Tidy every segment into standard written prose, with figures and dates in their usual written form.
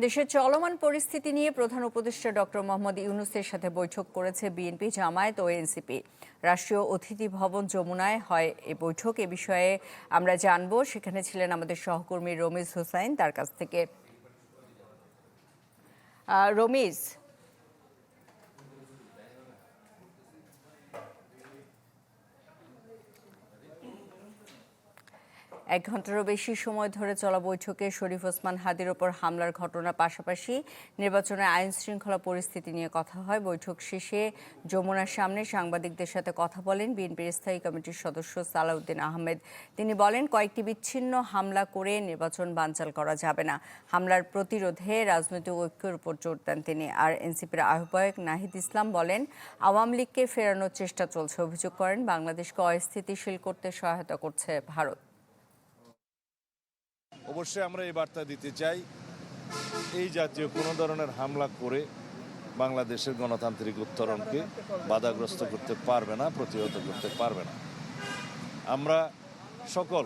দেশের চলমান পরিস্থিতি নিয়ে প্রধান উপদেষ্টা ডক্টর মোহাম্মদ ইউনূসের সাথে বৈঠক করেছে বিএনপি, জামায়াত ও এনসিপি। রাষ্ট্রীয় অতিথি ভবন যমুনায় হয় এ বৈঠক। এ বিষয়ে আমরা জানবো। সেখানে ছিলেন আমাদের সহকর্মী রমিজ হোসাইন, তার কাছ থেকে। রমিজ, 1 ঘন্টারও বেশি সময় ধরে চলা বৈঠকে শরীফ ওসমান হাদির ওপর হামলার ঘটনার পাশাপাশি নির্বাচনে আইন শৃঙ্খলা পরিস্থিতি নিয়ে কথা হয়। বৈঠক শেষে যমুনার সামনে সাংবাদিকদের সাথে কথা বলেন বিএনপির স্থায়ী কমিটির সদস্য সালাউদ্দিন আহমেদ। তিনি বলেন, কয়েকটি বিচ্ছিন্ন হামলা করে নির্বাচন বানচাল করা যাবে না। হামলার প্রতিরোধে রাজনৈতিক ঐক্যের উপর জোর দেন তিনি। আর এনসিপির আহ্বায়ক নাহিদ ইসলাম বলেন, আওয়ামী লীগকে ফেরানোর চেষ্টা চলছে। অভিযোগ করেন, বাংলাদেশকে অস্থিতিশীল করতে সহায়তা করছে ভারত। অবশ্যই আমরা এই বার্তা দিতে চাই, এই জাতীয় কোনো ধরনের হামলা করে বাংলাদেশের গণতান্ত্রিক উত্তরণকে বাধাগ্রস্ত করতে পারবে না, প্রতিহত করতে পারবে না। আমরা সকল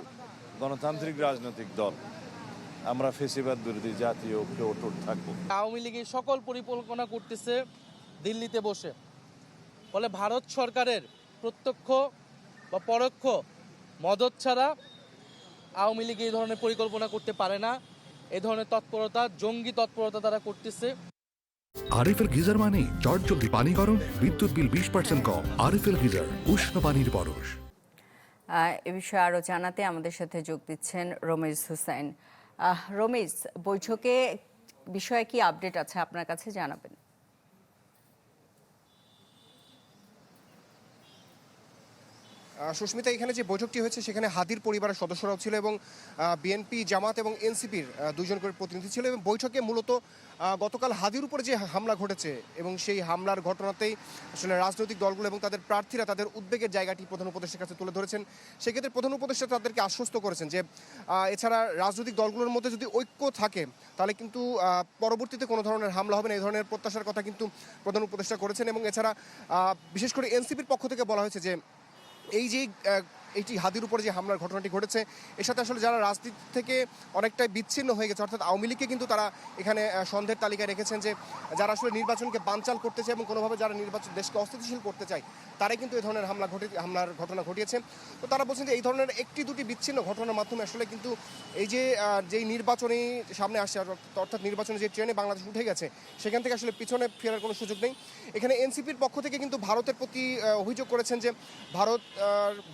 গণতান্ত্রিক রাজনৈতিক দল আমরা ফ্যাসিবাদ বিরোধী জাতীয় ঐক্যে অটুট থাকবো। আওয়ামী লীগের সকল পরিকল্পনা করতেছে দিল্লিতে বসে, ফলে ভারত সরকারের প্রত্যক্ষ বা পরোক্ষ মদত ছাড়া আওয়ামী লীগ এই ধরনের পরিকল্পনা করতে পারে না। এই ধরনের তৎপরতা, জঙ্গি তৎপরতা তারা করতেছে। আরএফএল গিজার মানে চটজলদি পানি গরম, বিদ্যুৎ বিল 20% কম। আরএফএল গিজার, উষ্ণ পানির পরশ। এ বিষয়ে আরো জানাতে আমাদের সাথে যোগ দিচ্ছেন রমিজ হোসেন। রমিজ, বৈঠকে বিষয়ে কি আপডেট আছে আপনার কাছে, জানাবেন। সুস্মিতা, এখানে যে বৈঠকটি হয়েছে সেখানে হাদির পরিবারের সদস্যরাও ছিল এবং বিএনপি, জামাত এবং এনসিপির দুইজন করে প্রতিনিধি ছিল। এবং বৈঠকে মূলত গতকাল হাদির উপরে যে হামলা ঘটেছে এবং সেই হামলার ঘটনাতেই আসলে রাজনৈতিক দলগুলো এবং তাদের প্রার্থীরা তাদের উদ্বেগের জায়গাটি প্রধান উপদেষ্টার কাছে তুলে ধরেছেন। সেক্ষেত্রে প্রধান উপদেষ্টা তাদেরকে আশ্বস্ত করেছেন যে এছাড়া রাজনৈতিক দলগুলোর মধ্যে যদি ঐক্য থাকে তাহলে কিন্তু পরবর্তীতে কোনো ধরনের হামলা হবে না, এই ধরনের প্রত্যাশার কথা কিন্তু প্রধান উপদেষ্টা করেছেন। এবং এছাড়া বিশেষ করে এনসিপির পক্ষ থেকে বলা হয়েছে যে এই যে এইটি হাদির উপরে যে হামলার ঘটনাটি ঘটেছে, এর সাথে আসলে যারা রাজনীতি থেকে অনেকটাই বিচ্ছিন্ন হয়ে গেছে, অর্থাৎ আওয়ামী লীগকে কিন্তু তারা এখানে সন্দেহের তালিকায় রেখেছেন যে যারা আসলে নির্বাচনকে বানচাল করতে চায় এবং কোনোভাবে যারা নির্বাচন দেশকে অস্থিতিশীল করতে চায় তারাই কিন্তু এই ধরনের হামলার ঘটনা ঘটিয়েছে। তো তারা বলছেন যে এই ধরনের একটি দুটি বিচ্ছিন্ন ঘটনার মাধ্যমে আসলে কিন্তু এই যে যেই নির্বাচনী সামনে আসছে, অর্থাৎ নির্বাচনে যে ট্রেনে বাংলাদেশ উঠে গেছে সেখান থেকে আসলে পিছনে ফেরার কোনো সুযোগ নেই। এখানে এনসিপির পক্ষ থেকে কিন্তু ভারতের প্রতি অভিযোগ করেছেন যে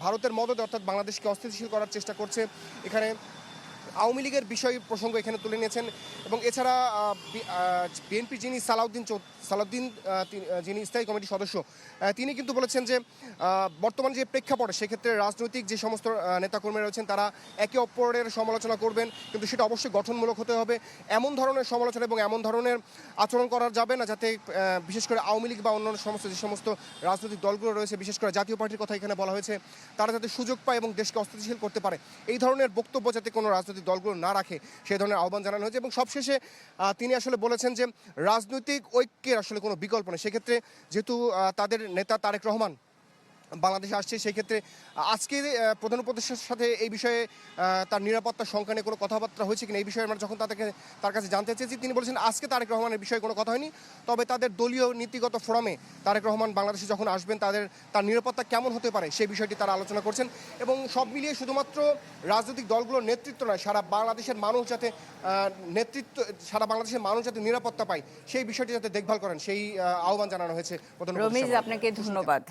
ভারতের মদতে অর্থাৎ বাংলাদেশকে অস্থিতিশীল করার চেষ্টা করছে। এখানে আওয়ামী লীগের বিষয় প্রসঙ্গ এখানে তুলে নিয়েছেন। এবং এছাড়া বিএনপি যিনি সালাউদ্দিন যিনি স্থায়ী কমিটির সদস্য, তিনি কিন্তু বলেছেন যে বর্তমান যে প্রেক্ষাপটে সেক্ষেত্রে রাজনৈতিক যে সমস্ত নেতাকর্মীরা রয়েছেন তারা একে অপরের সমালোচনা করবেন, কিন্তু সেটা অবশ্যই গঠনমূলক হতে হবে। এমন ধরনের সমালোচনা এবং এমন ধরনের আচরণ করা যাবে না যাতে বিশেষ করে আওয়ামী লীগ বা অন্যান্য যে সমস্ত রাজনৈতিক দলগুলো রয়েছে, বিশেষ করে জাতীয় পার্টির কথা এখানে বলা হয়েছে, তারা যাতে সুযোগ পায় এবং দেশকে অস্থিতিশীল করতে পারে, এই ধরনের বক্তব্য যাতে কোনো রাজনৈতিক দলগুলো না রাখে সেই ধরনের আহ্বান জানানো হয়েছে। এবং সবশেষে তিনি আসলে বলেছেন যে রাজনৈতিক ঐক্যের আসলে কোনো বিকল্প নেই। সেক্ষেত্রে যেহেতু তাদের নেতা তারেক রহমান বাংলাদেশে আসছে, সেই ক্ষেত্রে আজকে প্রধান উপদেষ্টার সাথে এই বিষয়ে তার নিরাপত্তার সংখ্যা নিয়ে কোনো কথাবার্তা হয়েছে কিনা এই বিষয়ে আমরা যখন তার কাছে জানতে চেয়েছি, তিনি বলেছেন আজকে তারেক রহমানের বিষয়ে কোনো কথা হয়নি, তবে তাদের দলীয় নীতিগত ফোরামে তারেক রহমান বাংলাদেশে যখন আসবেন তার নিরাপত্তা কেমন হতে পারে সেই বিষয়টি তারা আলোচনা করছেন। এবং সব মিলিয়ে শুধুমাত্র রাজনৈতিক দলগুলোর নেতৃত্ব নয়, সারা বাংলাদেশের মানুষ যাতে নিরাপত্তা পায় সেই বিষয়টি যাতে দেখভাল করেন সেই আহ্বান জানানো হয়েছে প্রধান উপদেষ্টা। রমিজ, আপনাকে ধন্যবাদ।